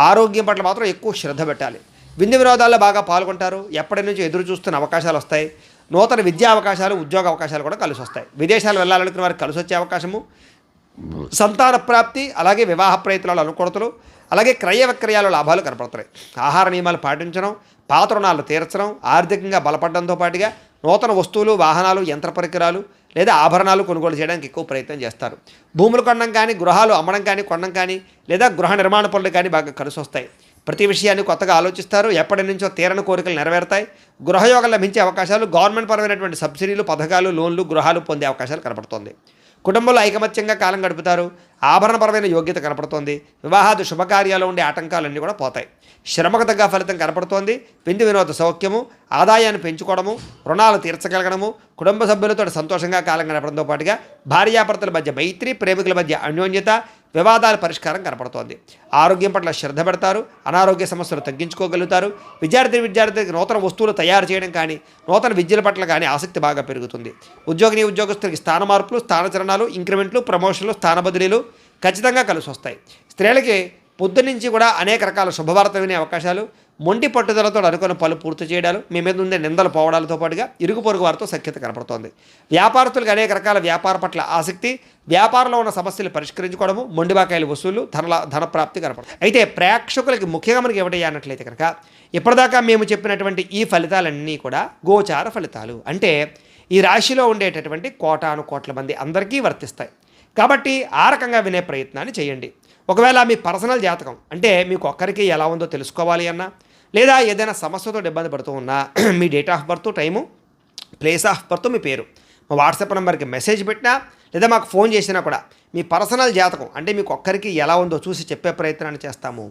ఆరోగ్యం పట్ల మాత్రం ఎక్కువ శ్రద్ధ పెట్టాలి. విందు వినోదాల్లో బాగా పాల్గొంటారు. ఎప్పటి నుంచి ఎదురు చూస్తున్న అవకాశాలు వస్తాయి. నూతన విద్యా అవకాశాలు, ఉద్యోగ అవకాశాలు కూడా కలిసి వస్తాయి. విదేశాలు వెళ్ళాలనుకున్న వారికి కలిసి వచ్చే అవకాశము, సంతాన ప్రాప్తి, అలాగే వివాహ ప్రయత్నాలు, అనుకూలతలు, అలాగే క్రయ విక్రయాల లాభాలు కనపడుతున్నాయి. ఆహార నియమాలు పాటించడం, పాత రుణాలు తీర్చడం, ఆర్థికంగా బలపడడంతో పాటుగా నూతన వస్తువులు, వాహనాలు, యంత్ర పరికరాలు లేదా ఆభరణాలు కొనుగోలు చేయడానికి ఎక్కువ ప్రయత్నం చేస్తారు. భూములు కొనడం కానీ, గృహాలు అమ్మడం కానీ, కొనడం కానీ, లేదా గృహ నిర్మాణ పనులు కానీ బాగా కలిసి వస్తాయి. ప్రతి విషయాన్ని కొత్తగా ఆలోచిస్తారు. ఎప్పటి నుంచో తీరని కోరికలు నెరవేరుతాయి. గృహయోగం లభించే అవకాశాలు, గవర్నమెంట్ పరమైనటువంటి సబ్సిడీలు, పథకాలు, లోన్లు, గృహాలు పొందే అవకాశాలు కనపడుతుంది. కుటుంబంలో ఐకమత్యంగా కాలం గడుపుతారు. ఆభరణపరమైన యోగ్యత కనపడుతోంది. వివాహాది శుభకార్యాలు ఉండే ఆటంకాలన్నీ కూడా పోతాయి. శ్రమకు తగ్గ ఫలితం కనపడుతోంది. విందు వినోద సౌఖ్యము, ఆదాయాన్ని పెంచుకోవడము, రుణాలు తీర్చగలగడము, కుటుంబ సభ్యులతో సంతోషంగా కాలం గడపడంతో పాటుగా భార్యాభర్తల మధ్య మైత్రి, ప్రేమికుల మధ్య అన్యోన్యత, వివాదాల పరిష్కారం కనపడుతోంది. ఆరోగ్యం పట్ల శ్రద్ధ పెడతారు. అనారోగ్య సమస్యలు తగ్గించుకోగలుగుతారు. విద్యార్థికి నూతన వస్తువులు తయారు చేయడం కానీ, నూతన విద్యల పట్ల కానీ ఆసక్తి బాగా పెరుగుతుంది. ఉద్యోగస్తులకి స్థాన మార్పులు, స్థానచలనాలు, ఇంక్రిమెంట్లు, ప్రమోషన్లు, స్థాన బదిలీలు ఖచ్చితంగా కలిసి వస్తాయి. స్త్రీలకి పొద్దునుంచి కూడా అనేక రకాల శుభవార్త వినే అవకాశాలు, మొండి పట్టుదలతో అనుకున్న పనులు పూర్తి చేయడాలు, మీ మీద ఉండే నిందలు పోవడాలతో పాటుగా ఇరుగు పొరుగు వారితో సఖ్యత కనపడుతోంది. వ్యాపారస్తులకు అనేక రకాల వ్యాపార పట్ల ఆసక్తి, వ్యాపారంలో ఉన్న సమస్యలు పరిష్కరించుకోవడము, మొండిబాకాయలు వసూలు, ధనప్రాప్తి కనపడుతుంది. అయితే ప్రేక్షకులకి ముఖ్యంగా మనకి ఏమిటయ్యా అన్నట్లయితే కనుక ఇప్పటిదాకా మేము చెప్పినటువంటి ఈ ఫలితాలన్నీ కూడా గోచార ఫలితాలు. అంటే ఈ రాశిలో ఉండేటటువంటి కోటాను కోట్ల మంది అందరికీ వర్తిస్తాయి. కాబట్టి ఆ రకంగా వినే ప్రయత్నాన్ని చేయండి. ఒకవేళ మీ పర్సనల్ జాతకం అంటే మీకు ఒక్కరికి ఎలా ఉందో తెలుసుకోవాలి అన్నా, లేదా ఏదైనా సమస్యతో ఇబ్బంది పడుతూ ఉన్నా మీ date of birth, time, place of birth, మీ పేరు మా వాట్సాప్ నెంబర్కి మెసేజ్ పెట్టినా లేదా మాకు ఫోన్ చేసినా కూడా మీ పర్సనల్ జాతకం అంటే మీకు ఒక్కరికి ఎలా ఉందో చూసి చెప్పే ప్రయత్నాన్ని చేస్తాము.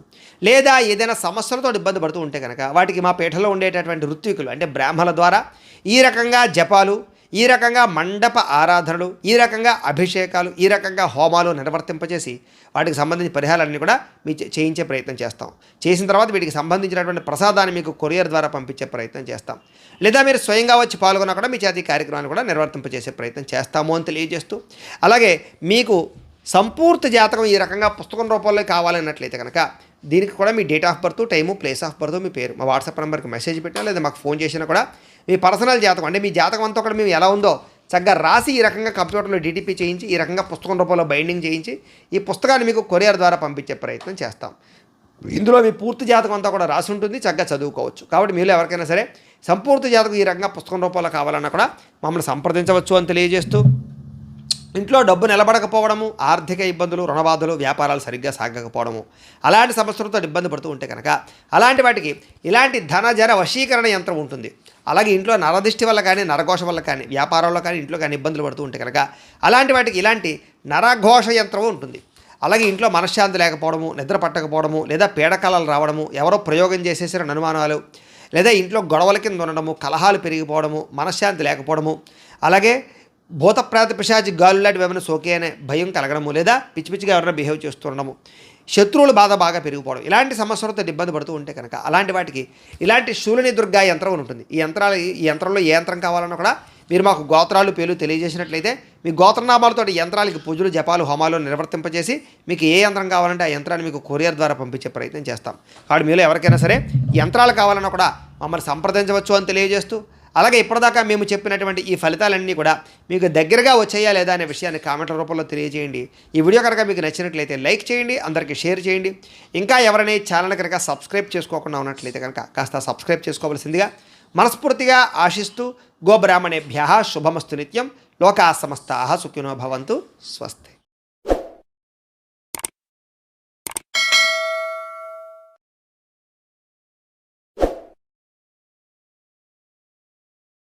లేదా ఏదైనా సమస్యలతో ఇబ్బంది పడుతూ ఉంటే కనుక వాటికి మా పీఠలో ఉండేటటువంటి ఋత్వికులు అంటే బ్రాహ్మణుల ద్వారా ఈ రకంగా జపాలు, ఈ రకంగా మండప ఆరాధనలు, ఈ రకంగా అభిషేకాలు, ఈ రకంగా హోమాలు నిర్వర్తింపచేసి వాటికి సంబంధించిన పరిహారాలన్నీ కూడా మీ చేయించే ప్రయత్నం చేస్తాం. చేసిన తర్వాత వీటికి సంబంధించినటువంటి ప్రసాదాన్ని మీకు కొరియర్ ద్వారా పంపించే ప్రయత్నం చేస్తాం. లేదా మీరు స్వయంగా వచ్చి పాల్గొన్నా కూడా మీ చేతి కార్యక్రమాన్ని కూడా నిర్వర్తింపచేసే ప్రయత్నం చేస్తాము అని తెలియజేస్తూ, అలాగే మీకు సంపూర్తి జాతకం ఈ రకంగా పుస్తకం రూపంలో కావాలన్నట్లయితే కనుక దీనికి కూడా మీ date of birth, time, place of birth, మీ పేరు మా వాట్సాప్ నెంబర్కి మెసేజ్ పెట్టినా లేదా మాకు ఫోన్ చేసినా కూడా మీ పర్సనల్ జాతకం అంటే మీ జాతకం అంతా కూడా మేము ఎలా ఉందో చక్కగా రాసి ఈ రకంగా కంప్యూటర్లో డీటీపీ చేయించి ఈ రకంగా పుస్తకం రూపంలో బైండింగ్ చేయించి ఈ పుస్తకాన్ని మీకు కొరియర్ ద్వారా పంపించే ప్రయత్నం చేస్తాం. ఇందులో మీ పూర్తి జాతకం అంతా కూడా రాసి ఉంటుంది, చక్కగా చదువుకోవచ్చు. కాబట్టి మీరు ఎవరికైనా సరే సంపూర్తి జాతకం ఈ రకంగా పుస్తకం రూపంలో కావాలన్నా కూడా మమ్మల్ని సంప్రదించవచ్చు అని తెలియజేస్తూ, ఇంట్లో డబ్బు నిలబడకపోవడము, ఆర్థిక ఇబ్బందులు, రుణబాధలు, వ్యాపారాలు సరిగ్గా సాగకపోవడము, అలాంటి సమస్యలతో ఇబ్బంది పడుతూ ఉంటే కనుక అలాంటి వాటికి ఇలాంటి ధనజర వశీకరణ యంత్రం ఉంటుంది. అలాగే ఇంట్లో నరదిష్టి వల్ల కానీ, నరఘోష వల్ల కానీ, వ్యాపారంలో కానీ, ఇంట్లో కానీ ఇబ్బందులు పడుతూ ఉంటే కనుక అలాంటి వాటికి ఇలాంటి నరఘోష యంత్రం ఉంటుంది. అలాగే ఇంట్లో మనశ్శాంతి లేకపోవడము, నిద్ర పట్టకపోవడము, లేదా పీడకలలు రావడము, ఎవరో ప్రయోగం చేసేసిన అనుమానాలు, లేదా ఇంట్లో గొడవల కింద ఉండడము, కలహాలు పెరిగిపోవడము, మనశ్శాంతి లేకపోవడము, అలాగే భూతప్రాత పిశాచి గాలు లాంటివి ఏమైనా సోకే అనే భయం కలగడము, లేదా పిచ్చి పిచ్చిగా ఎవరైనా బిహేవ్ చేస్తుండడము, శత్రువుల బాధ బాగా పెరిగిపోవడం, ఇలాంటి సమస్యలతో ఇబ్బంది పడుతూ ఉంటే కనుక అలాంటి వాటికి ఇలాంటి శూలిని దుర్గా యంత్రం ఉంటుంది. ఈ యంత్రంలో ఏ యంత్రం కావాలన్నా కూడా మీరు మాకు గోత్రాలు, పేర్లు తెలియజేసినట్లయితే మీ గోత్రనామాలతో యంత్రాలకి పూజలు, జపాలు, హోమాలు నిర్వర్తింపజేసి మీకు ఏ యంత్రం కావాలంటే ఆ యంత్రాన్ని మీకు కొరియర్ ద్వారా పంపించే ప్రయత్నం చేస్తాం. కాబట్టి మీలో ఎవరికైనా సరే యంత్రాలు కావాలన్నా కూడా మమ్మల్ని సంప్రదించవచ్చు అని తెలియజేస్తూ, అలాగే ఇప్పటిదాకా మేము చెప్పినటువంటి ఈ ఫలితాలన్నీ కూడా మీకు దగ్గరగా వచ్చాయా లేదా అనే విషయాన్ని కామెంట్ల రూపంలో తెలియజేయండి. ఈ వీడియో కనుక మీకు నచ్చినట్లయితే లైక్ చేయండి, అందరికీ షేర్ చేయండి. ఇంకా ఎవరైనా ఈ ఛానల్ కనుక సబ్స్క్రైబ్ చేసుకోకుండా ఉన్నట్లయితే కనుక కాస్త సబ్స్క్రైబ్ చేసుకోవాల్సిందిగా మనస్ఫూర్తిగా ఆశిస్తూ, గోబ్రాహ్మణేభ్యః శుభమస్తు నిత్యం, లోకా సమస్తాః సుఖినో భవంతు, స్వస్తి.